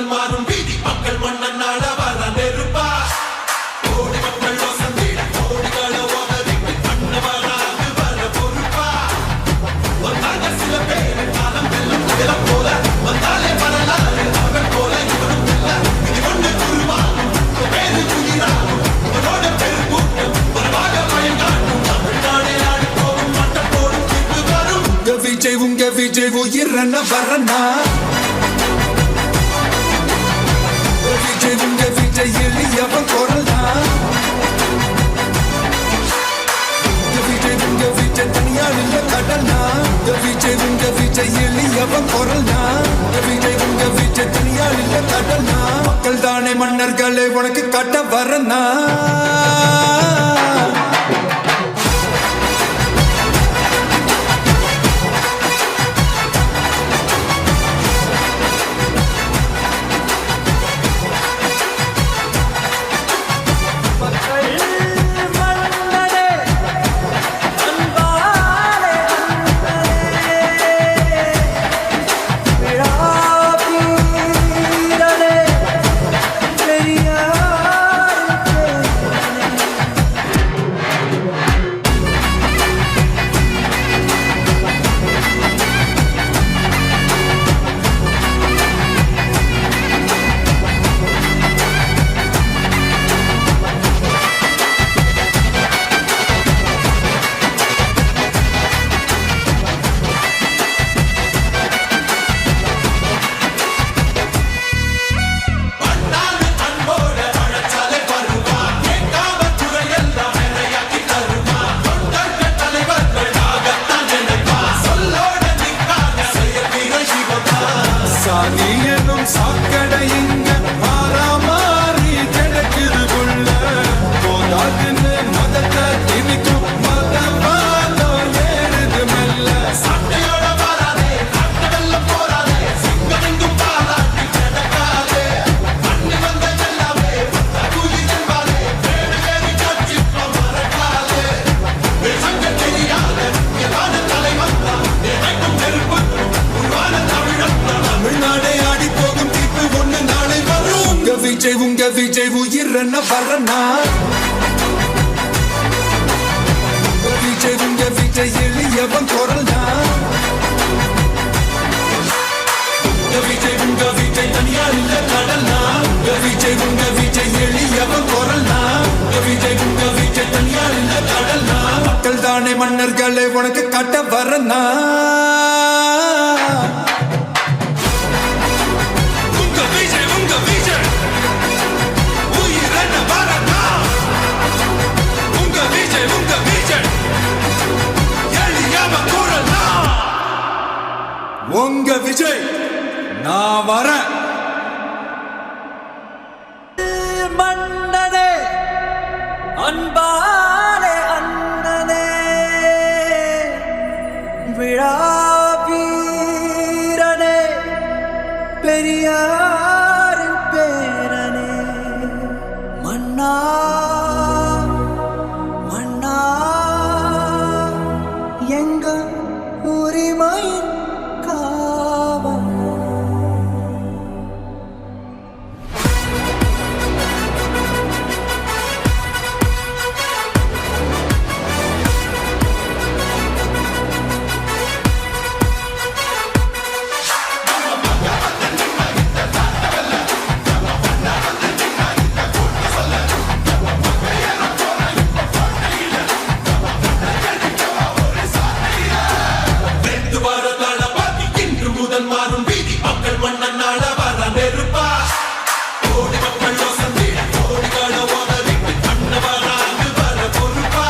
முதல் மாறும் வீதி மக்கள் மன்னன் நாட வர நெருப்பா கோடி மக்கள் வசந்திட கோடிகள ஓகரிக்கு பண்ண வராது வர பொறுப்பா வந்தாங்க சில பேர் காலம் வெல்லும் புயல போல வந்தாலே வரலாறு அவன் போல இவனும் இல்ல இது ஒன்று குருவாகும் பேரு குதிராகும் அவனோட பெரு கூட்டம் வரவாக பயங்காட்டும் தமிழ்நாடே ஆடி போகும் மட்டம் போடும் தீர்ப்பு வரும் உங்க விஜய் உயிரன வரனா உங்க விஜய் எளியவன் குரல்னா உங்க விஜய் தனியால் இல்ல கடனா உங்க விஜய் எளியவன் குரல்னா உங்க விஜய் தனியால் இல்ல கடனா மக்கள் தானே மன்னர்களே உனக்கு கட்ட வரனா சாதியனும் சாக்கடை இங்க மாறாமாறி கிடக்குதுக்குள்ள போதாதுன்னு மதத்தை திணிக்கும் மதவாதம் ஏறுது மெல்ல சட்டையோட வராதே காட்ட வெள்ளம் போராதே சிங்கம் எங்கும் பாராட்டி கிடக்காதே மண்ணு வந்த எல்லாமே கூலி செல்வாதே வேடு ஏறி காட்சி மறக்காதே சங்க தெரியாத எதான தலைவன் தான் எதைக்கும் நெருப்பு உருவான தமிழன் தமிழ்நாடே ஆடி போகும் தீர்ப்பு ஒண்ணு நாளை வரும் உங்க விஜய் உயிரன வரனா உங்க விஜய் எளியவன் குரல்னா உங்க விஜய் தனியால் இல்ல கடல்னா உங்க விஜய் எளியவன் குரல்னா உங்க விஜய் தனியால் இல்ல கடல்னா மக்கள் தானே மன்னர்களே உனக்கு கட்ட வரனா உயிரென்ன வரனா உங்க விஜய் எளியவன் குரல்னா உங்க விஜய் நான் வரேன் மன்னனே அன்பாலே அண்ணனே விழா வீரனே பெரியாரின் பேரனே மன்னா மன்னா எங்க உரிமையின் காவல் மாறும் வீதி மக்கள் மன்னன் நாட வர நெருப்பா கோடி மக்கள் வசந்திட கோடிகள ஓகரிக்கு பண்ண வராது வர பொறுப்பா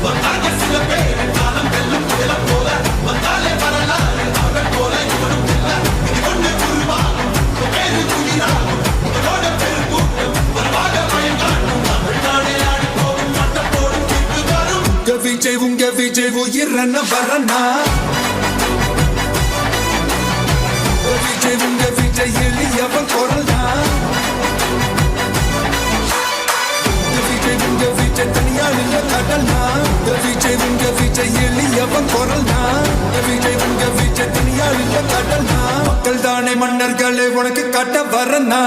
வந்தாங்க சில பேர் காலம் வெல்லும் புயல போல வந்தாலே வரலாறு அவன் போல இவனும் இல்ல இது ஒன்று குருவாகும் பேரு குதிராகும் அவனோட பெரு கூட்டம் வரவாக பயங்காட்டும் தமிழ்நாடே ஆடி போகும் மட்டம் போடும் தீர்ப்பு வரும் உங்க விஜய் உயிரன வரனா உங்க விஜய் எளியவன் குரல்னா உங்க விஜய் தனியால் இல்ல கடல்னா உங்க விஜய் எளியவன் குரல்னா உங்க விஜய் தனியால் இல்ல கடல்னா மக்கள் தானே மன்னர்களே உனக்கு காட்ட வரனா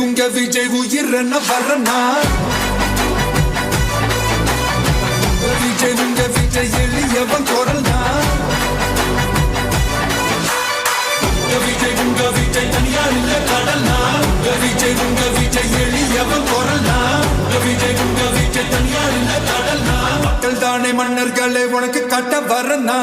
உங்க விஜய் உயிர் என்ன வரனா உங்க விஜய் எளியவன் குரல்னா உங்க விஜய் தனியார் இல்ல கடல்னா உங்க விஜய் எளியவன் குரல்னா உங்க விஜய் தனியார் இல்ல கடல்னா மக்கள் தானே மன்னர்களே உனக்கு காட்ட வரனா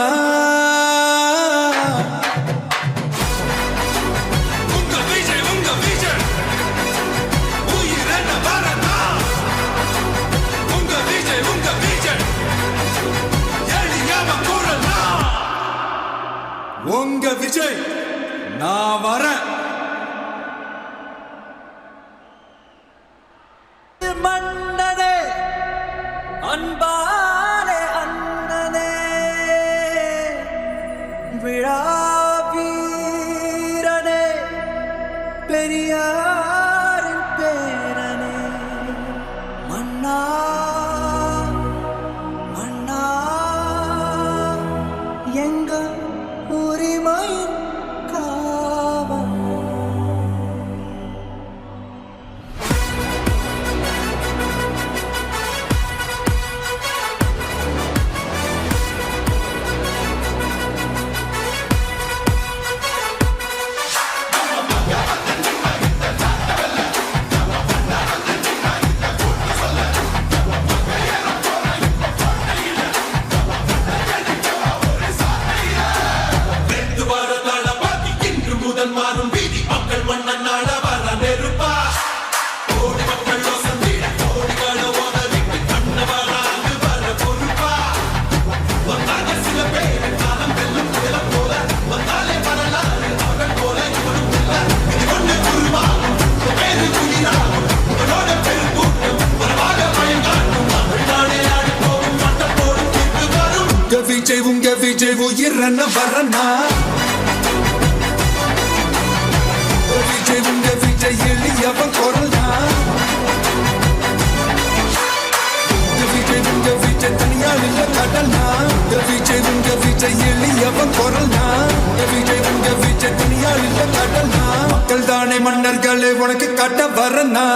உங்க விஜய் நான் வரேன் மன்னனே அன்பாலே அண்ணனே விழா வீரனே பெரியாரின் பேரனே மன்னா மன்னா எங்க உரிமையின் காவல் மாறும் வீதி மக்கள் மன்னன் நாட வர நெருப்பா கோடி மக்கள் யோசந்திட கோடிகள ஓதவிட்டு கண்ண வராது வர பொறுப்பா வந்தாங்க சில பேர் காலம் வெல்லும் புயல போல வந்தாலே வரலாறு அவர்கள் போல இவரும் இல்ல இது ஒண்ணு குருவாகும் பேரு குயிராகும் இவனோட பெருங்கூட்டம் வரவாக பயங்காட்டும் தமிழ்நாடே ஆடி போகும் மட்டம் போடும் தீர்ப்பு வரும் உங்க விஜய் உயிர் என்ன வரனா உங்க விஜய் எளியவன் குரல்னா உங்க விஜய் தனியார் இல்ல கடல்னா உங்க விஜய் எளியவன் குரல்னா உங்க விஜய் தனியார் இல்ல கடல்னா மக்கள் தானே மன்னர்களே உனக்கு காட்ட வரனா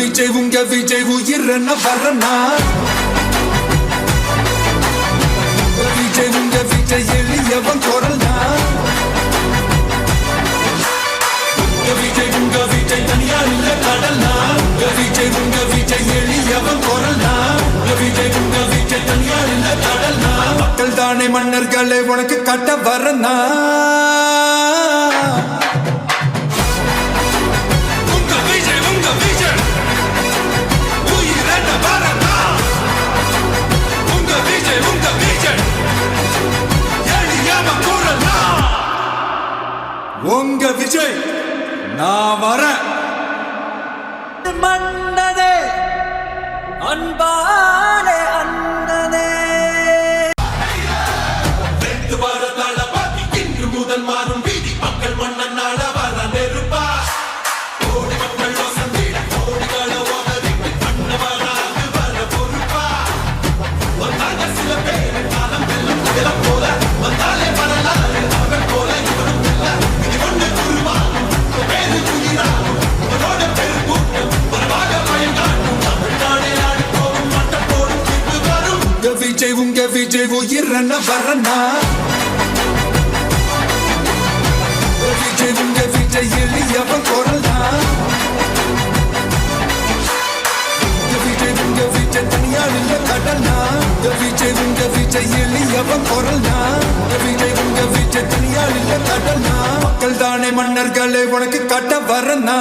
உங்க விஜய் உயிர் என்ன வரனா உங்க விஜய் எளியவன் குரல்னா உங்க விஜய் தனியா இல்ல கடல்னா உங்க விஜய் எளியவன் குரல்னா உங்க விஜய் தனியா இல்ல கடல்னா மக்கள் தானே மன்னர்களே உனக்கு கட்ட வரனா உங்க விஜய் நான் வரேன் மன்னனே அன்பானே அண்ணனே ரெண்டு வார தாள பாத்தி இன்று முதல் மாறும் வீதி மக்கள் மன்னன் நாட வர நெருப்பா கோடி மக்கள் வசந்திட கோடிகள ஓதறிந்து கண்ணவராக வர பொறுப்பா வந்தாங்க சில பேர் காலம் வெல்லும் நிலம் போல வந்தாலே வரலாறு அவன் போல இவனும் இல்ல இது ஒன்று குருவாகும் பேரு குயிராகும் இவனோட பெரு கூட்டம் வரவாக பயங்காட்டும் தமிழ்நாடே ஆடி போகும் மட்டம் போடும் தீர்ப்பு வரும் உங்க விஜய் உயிர் என்ன வரனா உங்க விஜய் எளியவன் குரல்னா உங்க விஜய் தனியா இல்ல கடல்னா உங்க விஜய் எளியவன் குரல்னா உங்க விஜய் தனியா இல்ல கடல்னா மக்கள் தானே மன்னர்களே உனக்கு கட்ட வரனா